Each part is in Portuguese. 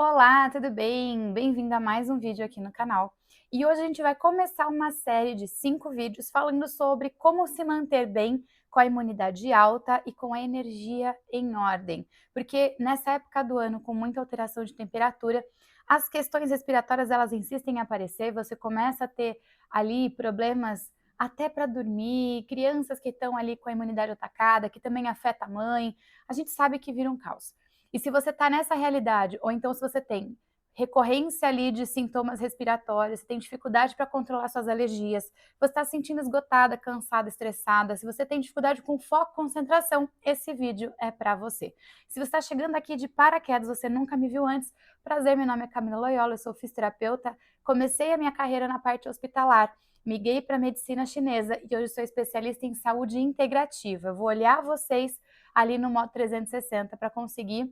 Olá, tudo bem? Bem-vindo a mais um vídeo aqui no canal. E hoje a gente vai começar uma série de 5 vídeos falando sobre como se manter bem com a imunidade alta e com a energia em ordem. Porque nessa época do ano, com muita alteração de temperatura, as questões respiratórias elas insistem em aparecer, você começa a ter ali problemas até para dormir, crianças que estão ali com a imunidade atacada, que também afeta a mãe, a gente sabe que vira um caos. E se você está nessa realidade, ou então se você tem recorrência ali de sintomas respiratórios, você tem dificuldade para controlar suas alergias, você está se sentindo esgotada, cansada, estressada, se você tem dificuldade com foco, concentração, esse vídeo é para você. Se você está chegando aqui de paraquedas, você nunca me viu antes, prazer, meu nome é Camila Loyola, eu sou fisioterapeuta, comecei a minha carreira na parte hospitalar, migrei para a medicina chinesa e hoje sou especialista em saúde integrativa. Eu vou olhar vocês ali no modo 360 para conseguir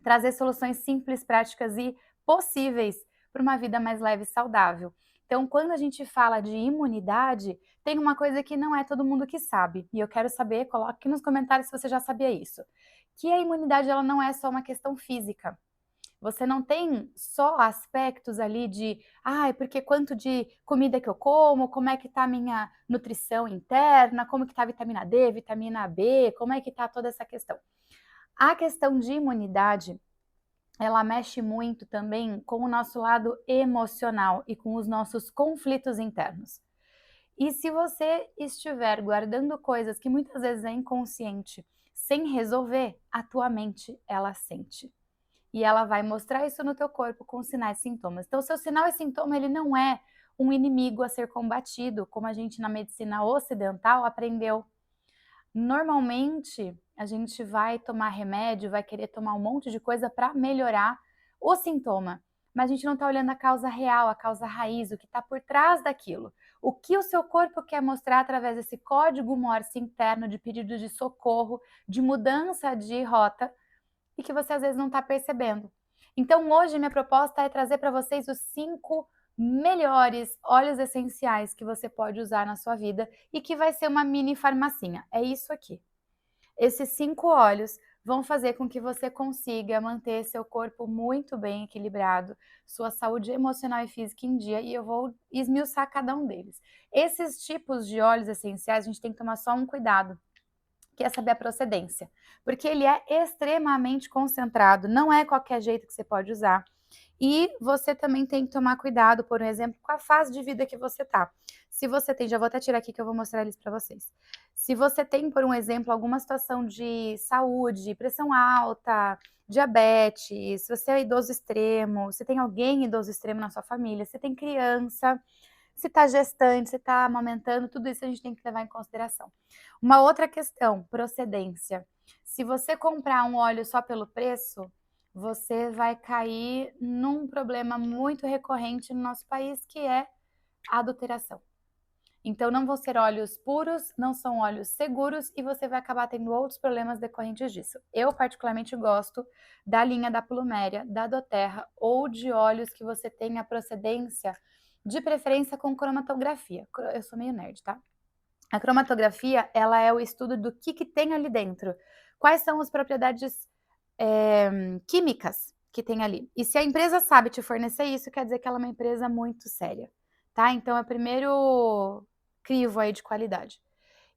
trazer soluções simples, práticas e possíveis para uma vida mais leve e saudável. Então, quando a gente fala de imunidade, tem uma coisa que não é todo mundo que sabe, e eu quero saber, coloque aqui nos comentários se você já sabia isso, que a imunidade ela não é só uma questão física. Você não tem só aspectos ali de, porque quanto de comida que eu como é que está a minha nutrição interna, como que está a vitamina D, vitamina B, como é que está toda essa questão. A questão de imunidade, ela mexe muito também com o nosso lado emocional e com os nossos conflitos internos. E se você estiver guardando coisas que muitas vezes é inconsciente, sem resolver, a tua mente, ela sente. E ela vai mostrar isso no teu corpo com sinais e sintomas. Então, o seu sinal e sintoma, ele não é um inimigo a ser combatido, como a gente na medicina ocidental aprendeu. Normalmente, a gente vai tomar remédio, vai querer tomar um monte de coisa para melhorar o sintoma, mas a gente não está olhando a causa real, a causa raiz, o que está por trás daquilo. O que o seu corpo quer mostrar através desse código Morse interno de pedido de socorro, de mudança de rota, e que você às vezes não está percebendo. Então, hoje, minha proposta é trazer para vocês os 5 melhores óleos essenciais que você pode usar na sua vida e que vai ser uma mini farmacinha. É isso aqui. Esses 5 óleos vão fazer com que você consiga manter seu corpo muito bem equilibrado, sua saúde emocional e física em dia, e eu vou esmiuçar cada um deles. Esses tipos de óleos essenciais, a gente tem que tomar só um cuidado, que é saber a procedência, porque ele é extremamente concentrado, não é qualquer jeito que você pode usar. E você também tem que tomar cuidado, por exemplo, com a fase de vida que você tá. Se você tem, já vou até tirar aqui que eu vou mostrar eles para vocês. Se você tem, por um exemplo, alguma situação de saúde, pressão alta, diabetes, se você é idoso extremo, se tem alguém idoso extremo na sua família, se tem criança, se está gestante, se está amamentando, tudo isso a gente tem que levar em consideração. Uma outra questão, procedência. Se você comprar um óleo só pelo preço, você vai cair num problema muito recorrente no nosso país, que é a adulteração. Então, não vão ser óleos puros, não são óleos seguros e você vai acabar tendo outros problemas decorrentes disso. Eu, particularmente, gosto da linha da Pluméria, da doTERRA ou de óleos que você tenha procedência, de preferência com cromatografia. Eu sou meio nerd, tá? A cromatografia, ela é o estudo do que tem ali dentro. Quais são as propriedades químicas que tem ali. E se a empresa sabe te fornecer isso, quer dizer que ela é uma empresa muito séria, tá? Então é o primeiro crivo aí de qualidade.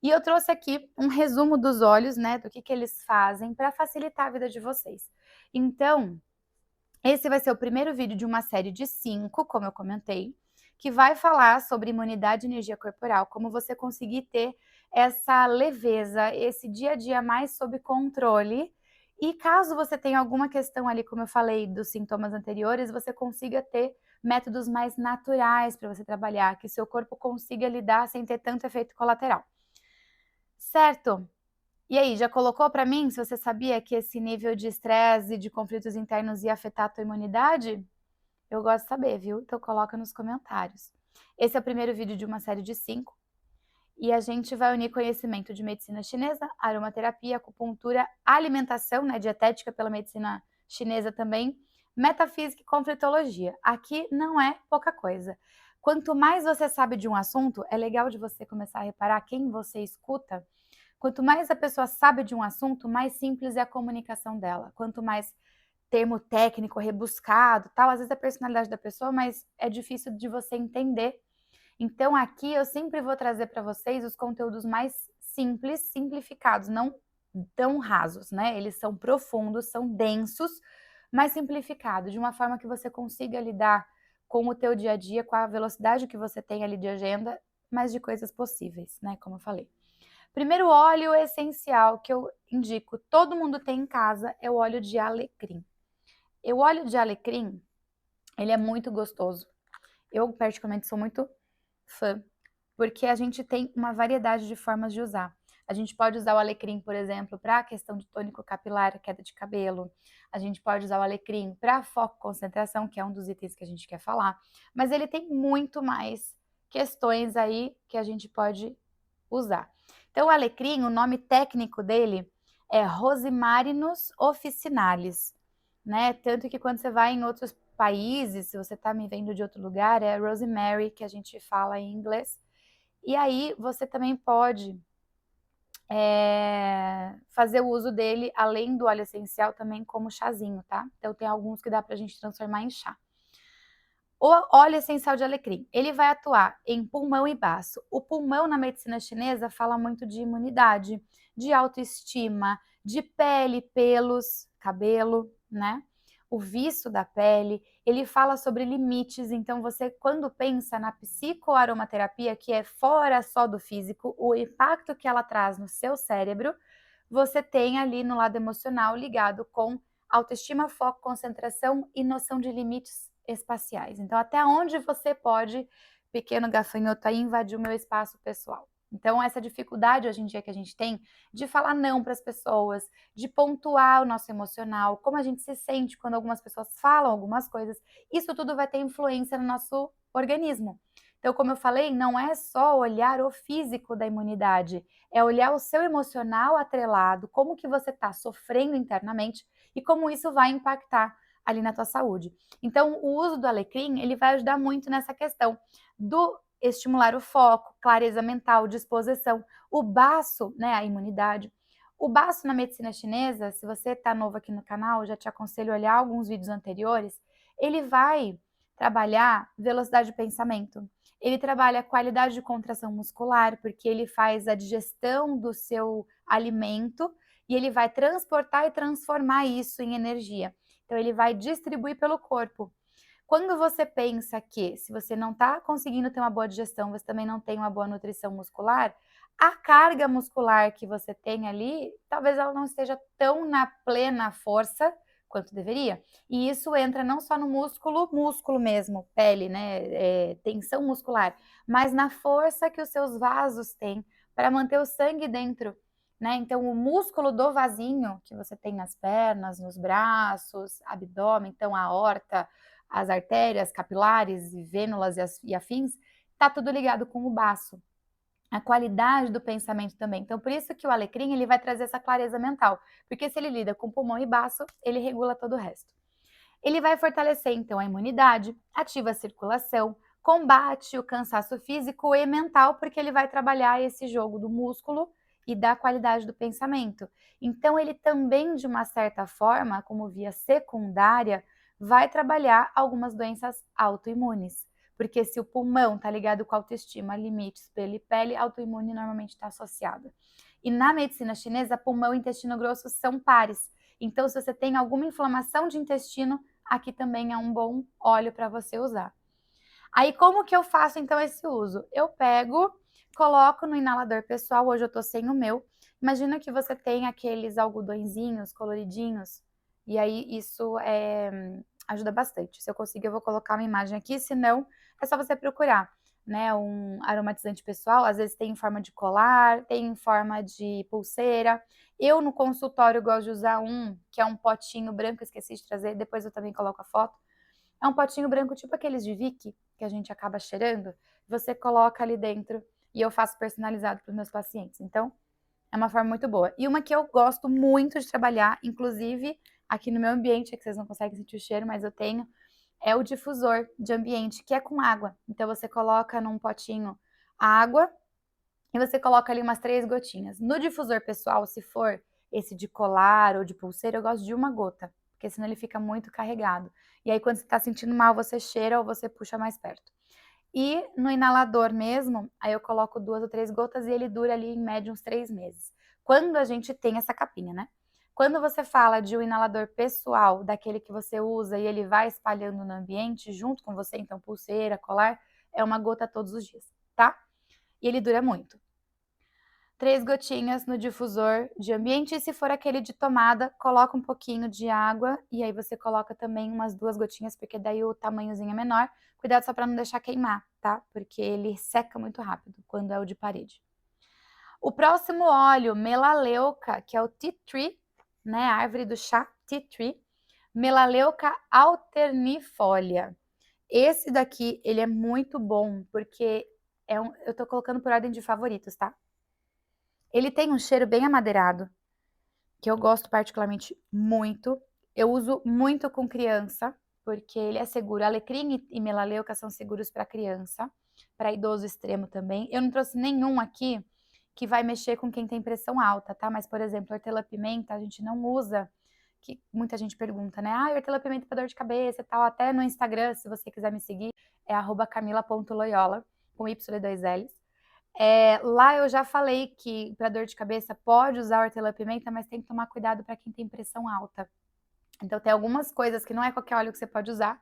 E eu trouxe aqui um resumo dos óleos, né, do que eles fazem para facilitar a vida de vocês. Então, esse vai ser o primeiro vídeo de uma série de 5, como eu comentei, que vai falar sobre imunidade e energia corporal, como você conseguir ter essa leveza, esse dia a dia mais sob controle. E caso você tenha alguma questão ali, como eu falei, dos sintomas anteriores, você consiga ter métodos mais naturais para você trabalhar, que seu corpo consiga lidar sem ter tanto efeito colateral. Certo? E aí, já colocou para mim se você sabia que esse nível de estresse e de conflitos internos ia afetar a tua imunidade? Eu gosto de saber, viu? Então coloca nos comentários. Esse é o primeiro vídeo de uma série de 5 e a gente vai unir conhecimento de medicina chinesa, aromaterapia, acupuntura, alimentação, né, dietética pela medicina chinesa também, metafísica e conflitologia. Aqui não é pouca coisa. Quanto mais você sabe de um assunto, é legal de você começar a reparar quem você escuta. Quanto mais a pessoa sabe de um assunto, mais simples é a comunicação dela. Quanto mais termo técnico, rebuscado, tal, às vezes é a personalidade da pessoa, mas é difícil de você entender. Então aqui eu sempre vou trazer para vocês os conteúdos mais simples, simplificados, não tão rasos, né? Eles são profundos, são densos, mas simplificados, de uma forma que você consiga lidar com o teu dia a dia, com a velocidade que você tem ali de agenda, mas de coisas possíveis, né? Como eu falei. Primeiro óleo essencial que eu indico, todo mundo tem em casa, é o óleo de alecrim. E o óleo de alecrim, ele é muito gostoso. Eu, particularmente, sou muito fã, porque a gente tem uma variedade de formas de usar. A gente pode usar o alecrim, por exemplo, para a questão de tônico capilar, queda de cabelo. A gente pode usar o alecrim para foco e concentração, que é um dos itens que a gente quer falar. Mas ele tem muito mais questões aí que a gente pode usar. Então, o alecrim, o nome técnico dele é Rosmarinus officinalis, né? Tanto que quando você vai em outros países, se você está me vendo de outro lugar, é rosemary, que a gente fala em inglês. E aí você também pode fazer o uso dele, além do óleo essencial, também como chazinho, tá? Então tem alguns que dá pra gente transformar em chá. O óleo essencial de alecrim, ele vai atuar em pulmão e baço. O pulmão na medicina chinesa fala muito de imunidade, de autoestima, de pele, pelos, cabelo, né? O viço da pele, ele fala sobre limites, então você quando pensa na psicoaromaterapia, que é fora só do físico, o impacto que ela traz no seu cérebro, você tem ali no lado emocional ligado com autoestima, foco, concentração e noção de limites espaciais. Então, até onde você pode, pequeno gafanhoto, aí invadir o meu espaço pessoal. Então, essa dificuldade hoje em dia que a gente tem de falar não para as pessoas, de pontuar o nosso emocional, como a gente se sente quando algumas pessoas falam algumas coisas, isso tudo vai ter influência no nosso organismo. Então, como eu falei, não é só olhar o físico da imunidade, é olhar o seu emocional atrelado, como que você está sofrendo internamente e como isso vai impactar ali na tua saúde. Então, o uso do alecrim, ele vai ajudar muito nessa questão do estimular o foco, clareza mental, disposição, o baço, né, a imunidade. O baço na medicina chinesa, se você está novo aqui no canal, já te aconselho a olhar alguns vídeos anteriores, ele vai trabalhar velocidade de pensamento. Ele trabalha a qualidade de contração muscular, porque ele faz a digestão do seu alimento e ele vai transportar e transformar isso em energia. Então, ele vai distribuir pelo corpo. Quando você pensa que, se você não está conseguindo ter uma boa digestão, você também não tem uma boa nutrição muscular, a carga muscular que você tem ali, talvez ela não esteja tão na plena força quanto deveria. E isso entra não só no músculo, músculo mesmo, pele, né, tensão muscular, mas na força que os seus vasos têm para manter o sangue dentro, né? Então, o músculo do vasinho que você tem nas pernas, nos braços, abdômen, então a aorta, as artérias capilares e vênulas e afins, tá tudo ligado com o baço. A qualidade do pensamento também. Então, por isso que o alecrim ele vai trazer essa clareza mental, porque se ele lida com pulmão e baço, ele regula todo o resto. Ele vai fortalecer então a imunidade, ativa a circulação, combate o cansaço físico e mental, porque ele vai trabalhar esse jogo do músculo e da qualidade do pensamento. Então, ele também, de uma certa forma, como via secundária, vai trabalhar algumas doenças autoimunes. Porque se o pulmão está ligado com autoestima, limites, pele, autoimune normalmente está associado. E na medicina chinesa, pulmão e intestino grosso são pares. Então, se você tem alguma inflamação de intestino, aqui também é um bom óleo para você usar. Aí, como que eu faço então esse uso? Eu pego, coloco no inalador pessoal, hoje eu tô sem o meu. Imagina que você tem aqueles algodõezinhos coloridinhos, e aí isso ajuda bastante. Se eu conseguir, eu vou colocar uma imagem aqui, se não, é só você procurar, né? Um aromatizante pessoal, às vezes tem em forma de colar, tem em forma de pulseira. Eu no consultório gosto de usar um, que é um potinho branco, esqueci de trazer, depois eu também coloco a foto. É um potinho branco, tipo aqueles de Vick, que a gente acaba cheirando. Você coloca ali dentro e eu faço personalizado para os meus pacientes. Então, é uma forma muito boa. E uma que eu gosto muito de trabalhar, inclusive aqui no meu ambiente, é que vocês não conseguem sentir o cheiro, mas eu tenho, é o difusor de ambiente, que é com água. Então, você coloca num potinho a água e você coloca ali umas 3 gotinhas. No difusor pessoal, se for esse de colar ou de pulseira, eu gosto de uma gota, porque senão ele fica muito carregado. E aí, quando você está sentindo mal, você cheira ou você puxa mais perto. E no inalador mesmo, aí eu coloco 2 ou 3 gotas e ele dura ali em média uns 3 meses. Quando a gente tem essa capinha, né? Quando você fala de um inalador pessoal, daquele que você usa e ele vai espalhando no ambiente junto com você, então pulseira, colar, é uma gota todos os dias, tá? E ele dura muito. 3 gotinhas no difusor de ambiente, e se for aquele de tomada, coloca um pouquinho de água, e aí você coloca também umas 2 gotinhas, porque daí o tamanhozinho é menor. Cuidado só para não deixar queimar, tá? Porque ele seca muito rápido quando é o de parede. O próximo óleo, melaleuca, que é o tea tree, né? A árvore do chá, tea tree. Melaleuca alternifolia. Esse daqui, ele é muito bom, porque eu tô colocando por ordem de favoritos, tá? Ele tem um cheiro bem amadeirado, que eu gosto particularmente muito. Eu uso muito com criança, porque ele é seguro. Alecrim e melaleuca são seguros para criança, para idoso extremo também. Eu não trouxe nenhum aqui que vai mexer com quem tem pressão alta, tá? Mas, por exemplo, hortelã-pimenta a gente não usa, que muita gente pergunta, né? Ah, hortelã-pimenta para dor de cabeça e tal. Até no Instagram, se você quiser me seguir, é @camila.loyola, com Y e 2 L's. Lá eu já falei que para dor de cabeça pode usar hortelã-pimenta, mas tem que tomar cuidado para quem tem pressão alta. Então tem algumas coisas que não é qualquer óleo que você pode usar,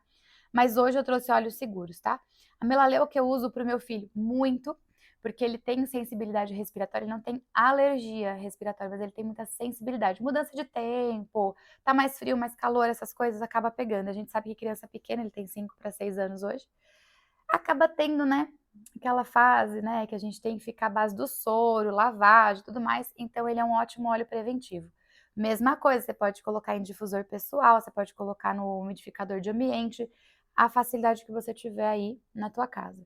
mas hoje eu trouxe óleos seguros, tá? A melaleuca eu uso para o meu filho muito, porque ele tem sensibilidade respiratória, ele não tem alergia respiratória, mas ele tem muita sensibilidade. Mudança de tempo, tá mais frio, mais calor, essas coisas acaba pegando. A gente sabe que criança pequena, ele tem 5 para 6 anos hoje, acaba tendo, né, aquela fase, né, que a gente tem que ficar à base do soro, lavagem e tudo mais, então ele é um ótimo óleo preventivo. Mesma coisa, você pode colocar em difusor pessoal, você pode colocar no umidificador de ambiente, a facilidade que você tiver aí na tua casa.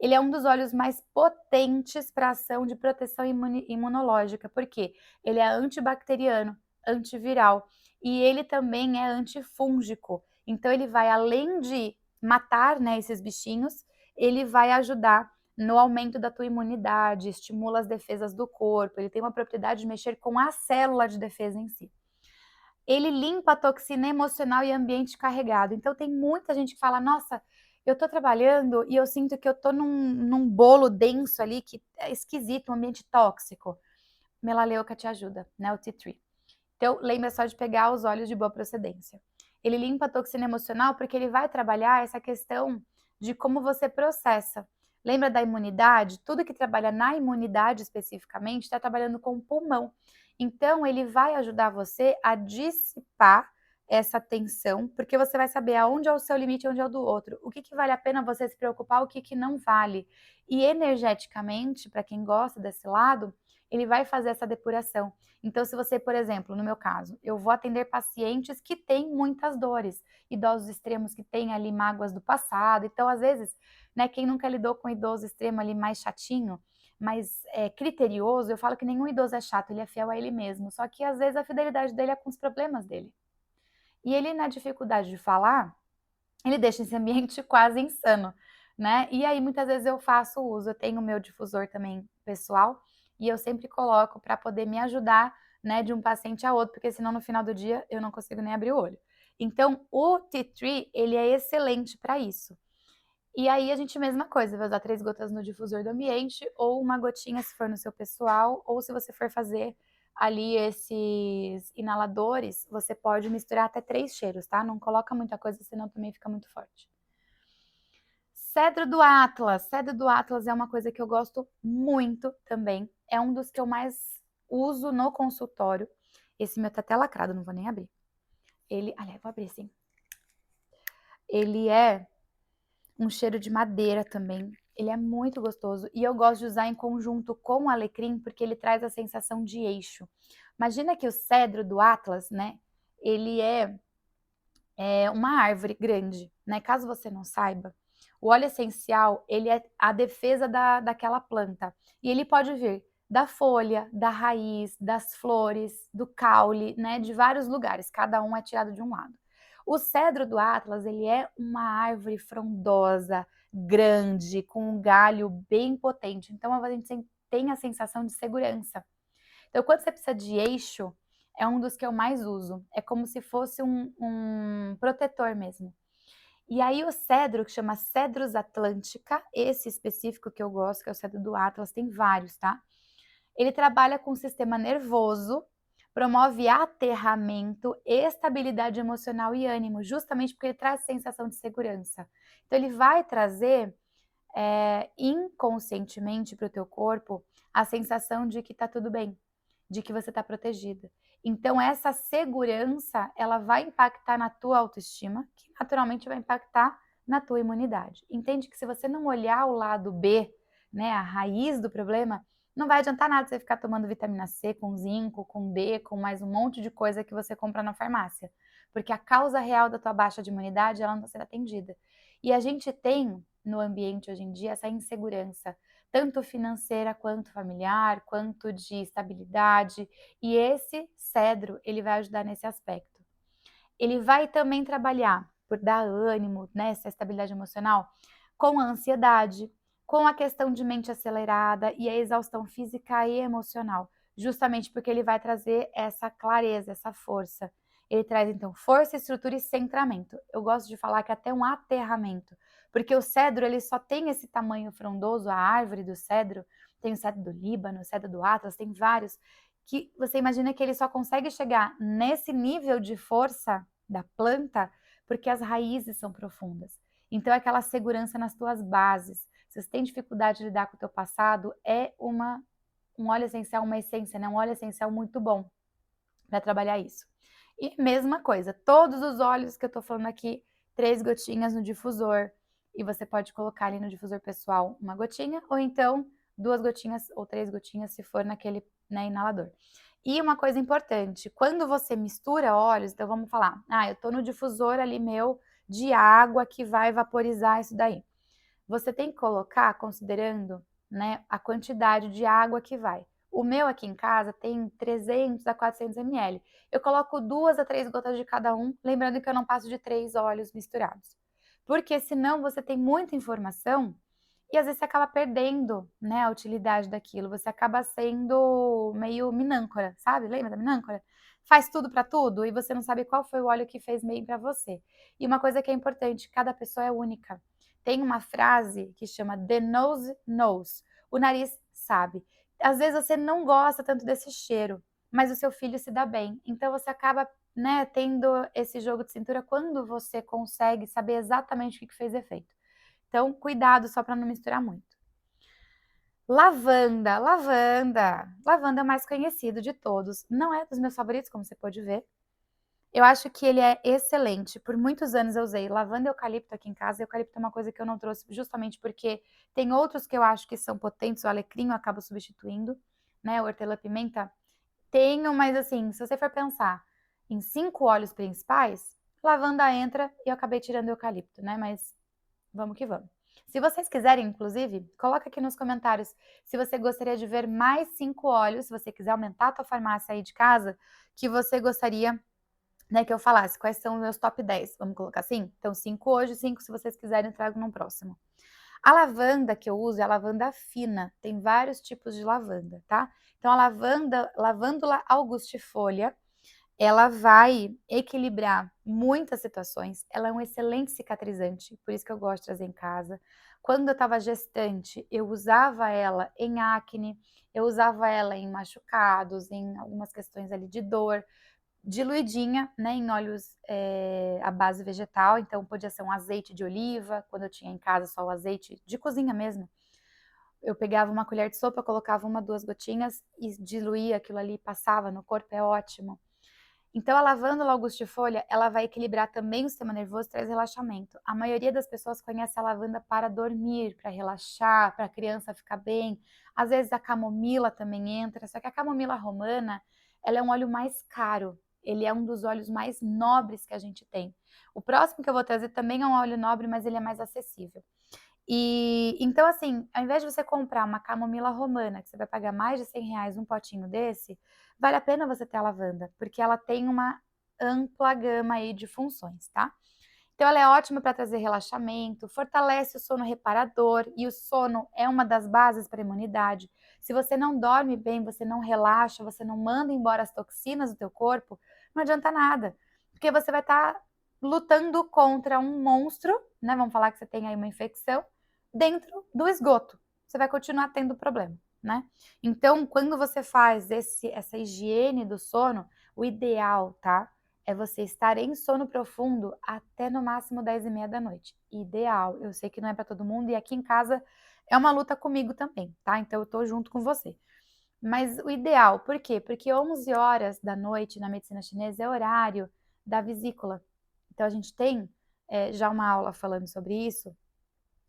Ele é um dos óleos mais potentes para ação de proteção imunológica, porque ele é antibacteriano, antiviral e ele também é antifúngico. Então ele vai além de matar, né, esses bichinhos, ele vai ajudar no aumento da tua imunidade, estimula as defesas do corpo, ele tem uma propriedade de mexer com a célula de defesa em si. Ele limpa a toxina emocional e ambiente carregado. Então tem muita gente que fala, nossa, eu tô trabalhando e eu sinto que eu tô num bolo denso ali, que é esquisito, um ambiente tóxico. Melaleuca te ajuda, né, o tea tree. Então, lembra só de pegar os óleos de boa procedência. Ele limpa a toxina emocional porque ele vai trabalhar essa questão de como você processa. Lembra da imunidade? Tudo que trabalha na imunidade especificamente está trabalhando com o pulmão. Então, ele vai ajudar você a dissipar essa tensão, porque você vai saber aonde é o seu limite e onde é o do outro. O que vale a pena você se preocupar, o que não vale. E energeticamente, para quem gosta desse lado, ele vai fazer essa depuração. Então, se você, por exemplo, no meu caso, eu vou atender pacientes que têm muitas dores, idosos extremos que têm ali mágoas do passado. Então, às vezes, né, quem nunca lidou com um idoso extremo ali mais chatinho, mais criterioso, eu falo que nenhum idoso é chato, ele é fiel a ele mesmo. Só que às vezes a fidelidade dele é com os problemas dele. E ele, na dificuldade de falar, ele deixa esse ambiente quase insano, né? E aí, muitas vezes eu faço uso, eu tenho o meu difusor também pessoal, e eu sempre coloco para poder me ajudar, né, de um paciente a outro, porque senão no final do dia eu não consigo nem abrir o olho. Então, o tea tree, ele é excelente para isso. E aí a gente, mesma coisa, vai usar 3 gotas no difusor do ambiente, ou uma gotinha se for no seu pessoal, ou se você for fazer ali esses inaladores, você pode misturar até 3 cheiros, tá? Não coloca muita coisa, senão também fica muito forte. Cedro do Atlas. Cedro do Atlas é uma coisa que eu gosto muito também. É um dos que eu mais uso no consultório. Esse meu tá até lacrado, não vou nem abrir. Aliás, vou abrir sim. Ele é um cheiro de madeira também. Ele é muito gostoso e eu gosto de usar em conjunto com o alecrim porque ele traz a sensação de eixo. Imagina que o cedro do Atlas, né? Ele é uma árvore grande, né? Caso você não saiba, o óleo essencial, ele é a defesa daquela planta. E ele pode vir da folha, da raiz, das flores, do caule, né? De vários lugares, cada um é tirado de um lado. O cedro do Atlas, ele é uma árvore frondosa, grande, com um galho bem potente. Então, a gente tem a sensação de segurança. Então, quando você precisa de eixo, é um dos que eu mais uso. É como se fosse um protetor mesmo. E aí o cedro, que chama Cedrus atlântica, esse específico que eu gosto, que é o cedro do Atlas, tem vários, tá? Ele trabalha com o sistema nervoso, promove aterramento, estabilidade emocional e ânimo, justamente porque ele traz sensação de segurança. Então ele vai trazer inconscientemente para o teu corpo a sensação de que tá tudo bem, de que você está protegida. Então essa segurança, ela vai impactar na tua autoestima, que naturalmente vai impactar na tua imunidade. Entende que se você não olhar o lado B, né, a raiz do problema, não vai adiantar nada você ficar tomando vitamina C com zinco, com B, com mais um monte de coisa que você compra na farmácia, porque a causa real da tua baixa de imunidade, ela não está sendo atendida. E a gente tem no ambiente hoje em dia essa insegurança, tanto financeira quanto familiar, quanto de estabilidade, e esse cedro, ele vai ajudar nesse aspecto. Ele vai também trabalhar por dar ânimo, né, essa estabilidade emocional, com a ansiedade, com a questão de mente acelerada e a exaustão física e emocional, justamente porque ele vai trazer essa clareza, essa força. Ele traz então força, estrutura e centramento. Eu gosto de falar que até um aterramento, porque o cedro ele só tem esse tamanho frondoso, a árvore do cedro, tem o cedro do Líbano, o cedro do Atlas, tem vários, que você imagina que ele só consegue chegar nesse nível de força da planta porque as raízes são profundas. Então, é aquela segurança nas tuas bases. Se você tem dificuldade de lidar com o teu passado, é um óleo essencial, uma essência, né? Um óleo essencial muito bom para trabalhar isso. E mesma coisa, todos os óleos que eu tô falando aqui, 3 gotinhas no difusor. E você pode colocar ali no difusor pessoal uma gotinha, ou então 2 gotinhas ou 3 gotinhas se for naquele, né, inalador. E uma coisa importante, quando você mistura óleos, então vamos falar, eu tô no difusor ali meu de água que vai vaporizar isso daí. Você tem que colocar considerando, né, a quantidade de água que vai. O meu aqui em casa tem 300 a 400 ml. Eu coloco 2 a 3 gotas de cada um, lembrando que eu não passo de 3 óleos misturados. Porque senão você tem muita informação e às vezes você acaba perdendo, né, a utilidade daquilo. Você acaba sendo meio minâncora, sabe? Lembra da minâncora? Faz tudo para tudo e você não sabe qual foi o óleo que fez bem para você. E uma coisa que é importante, cada pessoa é única. Tem uma frase que chama The nose knows. O nariz sabe. Às vezes você não gosta tanto desse cheiro, mas o seu filho se dá bem. Então você acaba, né, tendo esse jogo de cintura quando você consegue saber exatamente o que fez efeito. Então, cuidado só para não misturar muito. Lavanda, lavanda. Lavanda é o mais conhecido de todos. Não é dos meus favoritos, como você pode ver. Eu acho que ele é excelente. Por muitos anos eu usei lavanda e eucalipto aqui em casa. Eucalipto é uma coisa que eu não trouxe justamente porque tem outros que eu acho que são potentes. O alecrim eu acabo substituindo, né? O hortelã-pimenta tenho, mas assim, se você for pensar em 5 óleos principais, lavanda entra e eu acabei tirando o eucalipto, né? Mas vamos que vamos. Se vocês quiserem, inclusive, coloca aqui nos comentários se você gostaria de ver mais 5 óleos, se você quiser aumentar a tua farmácia aí de casa, que você gostaria, né, que eu falasse quais são os meus top 10. Vamos colocar assim? Então, 5 hoje, 5 se vocês quiserem, eu trago num próximo. A lavanda que eu uso é a lavanda fina, tem vários tipos de lavanda, tá? Então, a lavândula augustifolia, ela vai equilibrar muitas situações, ela é um excelente cicatrizante, por isso que eu gosto de trazer em casa. Quando eu estava gestante, eu usava ela em acne, eu usava ela em machucados, em algumas questões ali de dor, diluidinha, né, em óleos à base vegetal, então podia ser um azeite de oliva, quando eu tinha em casa só o azeite de cozinha mesmo. Eu pegava uma colher de sopa, colocava 1, 2 gotinhas e diluía aquilo ali, passava no corpo, é ótimo. Então, a lavanda augustifolia, ela vai equilibrar também o sistema nervoso e traz relaxamento. A maioria das pessoas conhece a lavanda para dormir, para relaxar, para a criança ficar bem. Às vezes a camomila também entra, só que a camomila romana, ela é um óleo mais caro. Ele é um dos óleos mais nobres que a gente tem. O próximo que eu vou trazer também é um óleo nobre, mas ele é mais acessível. E então, assim, ao invés de você comprar uma camomila romana, que você vai pagar mais de R$ 100 um potinho desse, vale a pena você ter a lavanda, porque ela tem uma ampla gama aí de funções, tá? Então, ela é ótima para trazer relaxamento, fortalece o sono reparador, e o sono é uma das bases para a imunidade. Se você não dorme bem, você não relaxa, você não manda embora as toxinas do teu corpo, não adianta nada, porque você vai estar lutando contra um monstro, né? Vamos falar que você tem aí uma infecção dentro do esgoto. Você vai continuar tendo problema, né? Então, quando você faz essa higiene do sono, o ideal, tá? É você estar em sono profundo até no máximo 10h30 da noite. Ideal. Eu sei que não é para todo mundo e aqui em casa é uma luta comigo também, tá? Então eu tô junto com você. Mas o ideal, por quê? Porque 11 horas da noite na medicina chinesa é horário da vesícula. Então a gente tem já uma aula falando sobre isso,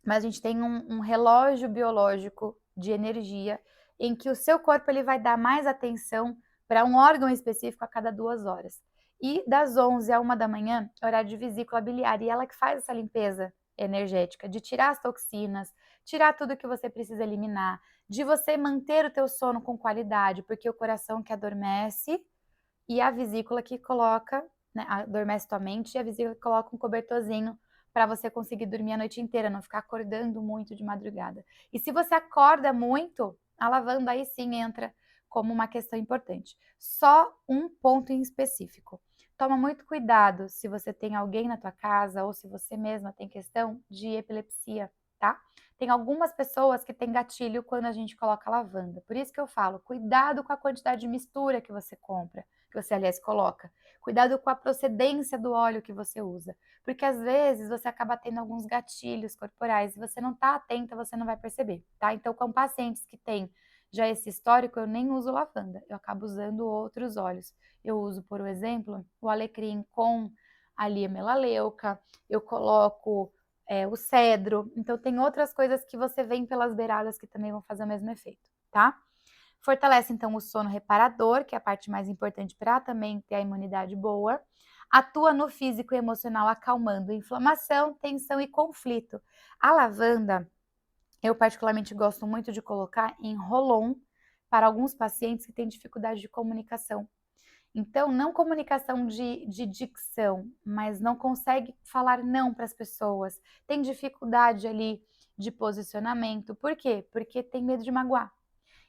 mas a gente tem um relógio biológico de energia em que o seu corpo ele vai dar mais atenção para um órgão específico a cada 2 horas. E das 11 a 1 da manhã é horário de vesícula biliar, e ela que faz essa limpeza energética, de tirar as toxinas, tirar tudo que você precisa eliminar, de você manter o teu sono com qualidade, porque o coração que adormece e a vesícula que coloca, né, adormece tua mente e a vesícula que coloca um cobertorzinho para você conseguir dormir a noite inteira, não ficar acordando muito de madrugada. E se você acorda muito, a lavanda aí sim entra como uma questão importante. Só um ponto em específico. Toma muito cuidado se você tem alguém na tua casa ou se você mesma tem questão de epilepsia, tá? Tem algumas pessoas que têm gatilho quando a gente coloca lavanda. Por isso que eu falo, cuidado com a quantidade de mistura que você compra, que você, aliás, coloca. Cuidado com a procedência do óleo que você usa, porque às vezes você acaba tendo alguns gatilhos corporais e você não está atenta, você não vai perceber, tá? Então, com pacientes que têm já esse histórico, eu nem uso lavanda, eu acabo usando outros óleos. Eu uso, por exemplo, o alecrim com a lia melaleuca, eu coloco o cedro, então tem outras coisas que você vê pelas beiradas que também vão fazer o mesmo efeito, tá? Fortalece então o sono reparador, que é a parte mais importante para também ter a imunidade boa. Atua no físico e emocional, acalmando inflamação, tensão e conflito. A lavanda, eu particularmente gosto muito de colocar em rolon para alguns pacientes que têm dificuldade de comunicação. Então, não comunicação de dicção, mas não consegue falar não para as pessoas. Tem dificuldade ali de posicionamento. Por quê? Porque tem medo de magoar.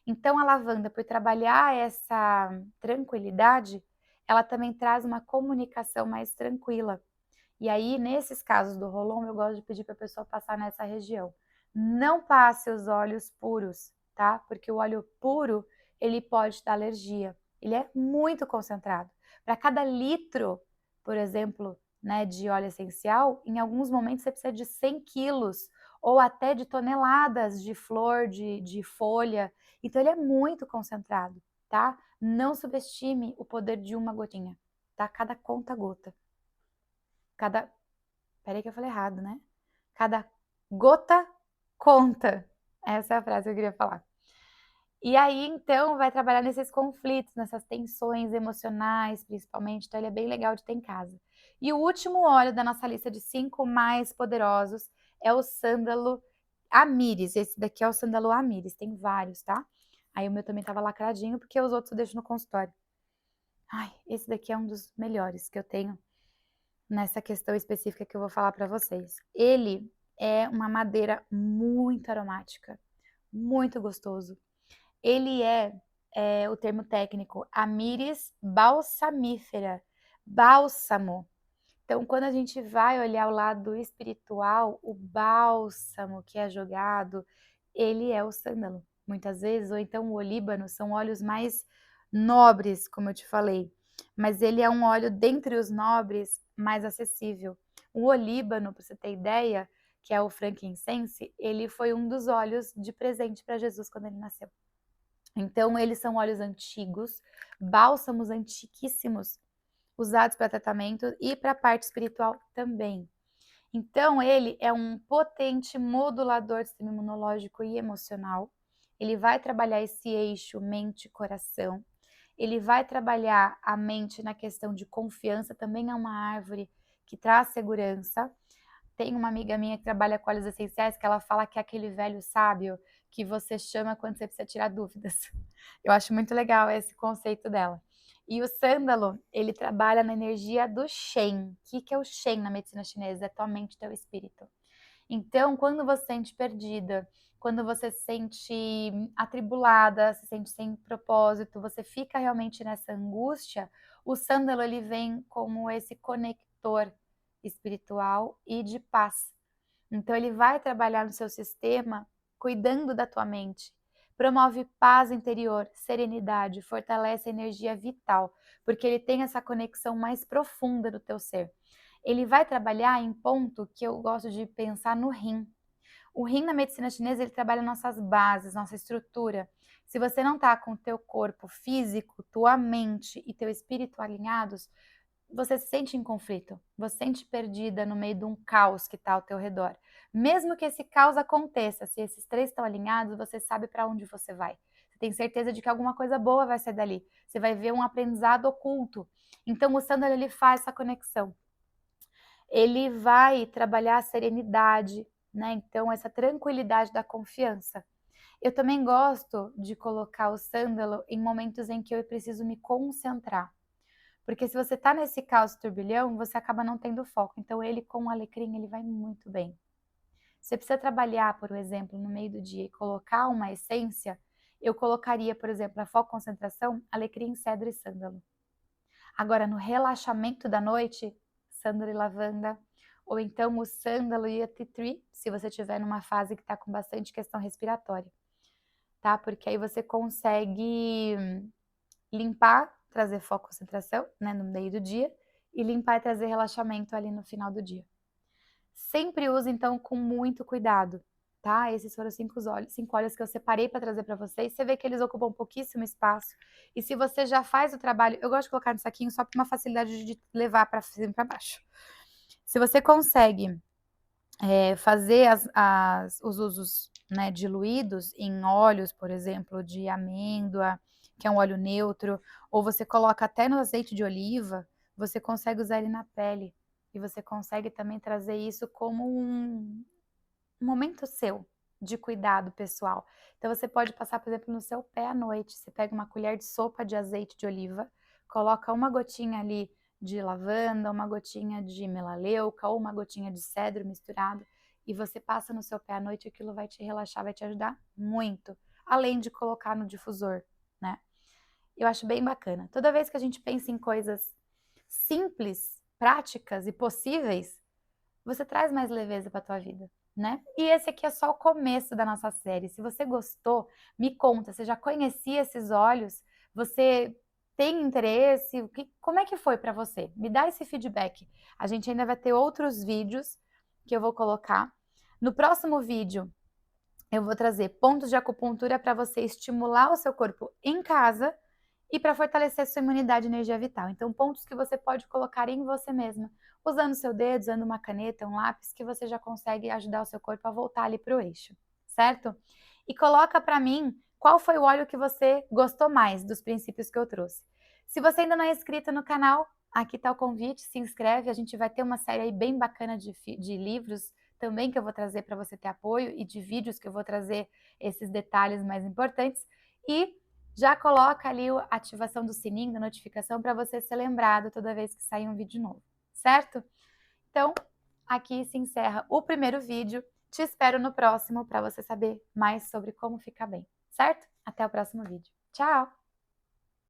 Então, a lavanda, por trabalhar essa tranquilidade, ela também traz uma comunicação mais tranquila. E aí, nesses casos do rolon, eu gosto de pedir para a pessoa passar nessa região. Não passe os óleos puros, tá? Porque o óleo puro, ele pode dar alergia. Ele é muito concentrado. Para cada litro, por exemplo, né, de óleo essencial, em alguns momentos você precisa de 100 quilos ou até de toneladas de flor, de folha. Então, ele é muito concentrado, tá? Não subestime o poder de uma gotinha, tá? Cada conta-gota. Peraí que eu falei errado, né? Cada gota conta. Essa é a frase que eu queria falar. E aí, então, vai trabalhar nesses conflitos, nessas tensões emocionais, principalmente. Então, ele é bem legal de ter em casa. E o último óleo da nossa lista de 5 mais poderosos é o sândalo Amyris. Esse daqui é o sândalo Amyris, tem vários, tá? Aí o meu também tava lacradinho, porque os outros eu deixo no consultório. Ai, esse daqui é um dos melhores que eu tenho nessa questão específica que eu vou falar para vocês. Ele é uma madeira muito aromática, muito gostoso. Ele é o termo técnico Amyris balsamífera, bálsamo. Então, quando a gente vai olhar o lado espiritual, o bálsamo que é jogado, ele é o sândalo, muitas vezes, ou então o olíbano, são óleos mais nobres, como eu te falei, mas ele é um óleo dentre os nobres mais acessível. O olíbano, para você ter ideia, que é o frankincense, ele foi um dos óleos de presente para Jesus quando ele nasceu. Então, eles são óleos antigos, bálsamos antiquíssimos, usados para tratamento e para a parte espiritual também. Então, ele é um potente modulador do sistema imunológico e emocional. Ele vai trabalhar esse eixo mente-coração. Ele vai trabalhar a mente na questão de confiança, também é uma árvore que traz segurança. Tem uma amiga minha que trabalha com óleos essenciais que ela fala que é aquele velho sábio que você chama quando você precisa tirar dúvidas. Eu acho muito legal esse conceito dela. E o sândalo, ele trabalha na energia do Shen. O que é o Shen na medicina chinesa? É tua mente, teu espírito. Então, quando você se sente perdida, quando você se sente atribulada, se sente sem propósito, você fica realmente nessa angústia, o sândalo ele vem como esse conector espiritual e de paz. Então ele vai trabalhar no seu sistema, cuidando da tua mente. Promove paz interior, serenidade, fortalece a energia vital, porque ele tem essa conexão mais profunda do teu ser. Ele vai trabalhar em ponto que eu gosto de pensar no rim. O rim na medicina chinesa, ele trabalha nossas bases, nossa estrutura. Se você não tá com o teu corpo físico, tua mente e teu espírito alinhados, você se sente em conflito, você se sente perdida no meio de um caos que está ao teu redor. Mesmo que esse caos aconteça, se esses três estão alinhados, você sabe para onde você vai. Você tem certeza de que alguma coisa boa vai sair dali. Você vai ver um aprendizado oculto. Então o Sandalo ele faz essa conexão. Ele vai trabalhar a serenidade, né? Então essa tranquilidade da confiança. Eu também gosto de colocar o sândalo em momentos em que eu preciso me concentrar. Porque se você tá nesse caos turbilhão, você acaba não tendo foco. Então ele com o alecrim, ele vai muito bem. Você precisa trabalhar, por exemplo, no meio do dia e colocar uma essência, eu colocaria, por exemplo, a foco concentração, alecrim, cedro e sândalo. Agora, no relaxamento da noite, sândalo e lavanda, ou então o sândalo e a tea tree, se você estiver numa fase que está com bastante questão respiratória, tá? Porque aí você consegue limpar, trazer foco e concentração, né, no meio do dia, e limpar e trazer relaxamento ali no final do dia. Sempre use, então, com muito cuidado, tá? Esses foram cinco óleos que eu separei para trazer para vocês. Você vê que eles ocupam pouquíssimo espaço. E se você já faz o trabalho, eu gosto de colocar no saquinho só por uma facilidade de levar para cima e para baixo. Se você consegue fazer os usos, né, diluídos em óleos, por exemplo, de amêndoa, que é um óleo neutro, ou você coloca até no azeite de oliva, você consegue usar ele na pele. E você consegue também trazer isso como um momento seu de cuidado pessoal. Então você pode passar, por exemplo, no seu pé à noite. Você pega uma colher de sopa de azeite de oliva, coloca uma gotinha ali de lavanda, uma gotinha de melaleuca ou uma gotinha de cedro misturado e você passa no seu pé à noite e aquilo vai te relaxar, vai te ajudar muito. Além de colocar no difusor, né? Eu acho bem bacana. Toda vez que a gente pensa em coisas simples, práticas e possíveis, você traz mais leveza para a tua vida, né? E esse aqui é só o começo da nossa série. Se você gostou, me conta, você já conhecia esses óleos? Você tem interesse? Como é que foi para você? Me dá esse feedback. A gente ainda vai ter outros vídeos que eu vou colocar. No próximo vídeo, eu vou trazer pontos de acupuntura para você estimular o seu corpo em casa e para fortalecer sua imunidade e energia vital. Então, pontos que você pode colocar em você mesma, usando seu dedo, usando uma caneta, um lápis, que você já consegue ajudar o seu corpo a voltar ali para o eixo, certo? E coloca para mim qual foi o óleo que você gostou mais dos princípios que eu trouxe. Se você ainda não é inscrito no canal, aqui está o convite, se inscreve, a gente vai ter uma série aí bem bacana de livros também que eu vou trazer para você ter apoio e de vídeos que eu vou trazer esses detalhes mais importantes. E já coloca ali a ativação do sininho da notificação para você ser lembrado toda vez que sair um vídeo novo, certo? Então, aqui se encerra o primeiro vídeo. Te espero no próximo para você saber mais sobre como ficar bem, certo? Até o próximo vídeo. Tchau!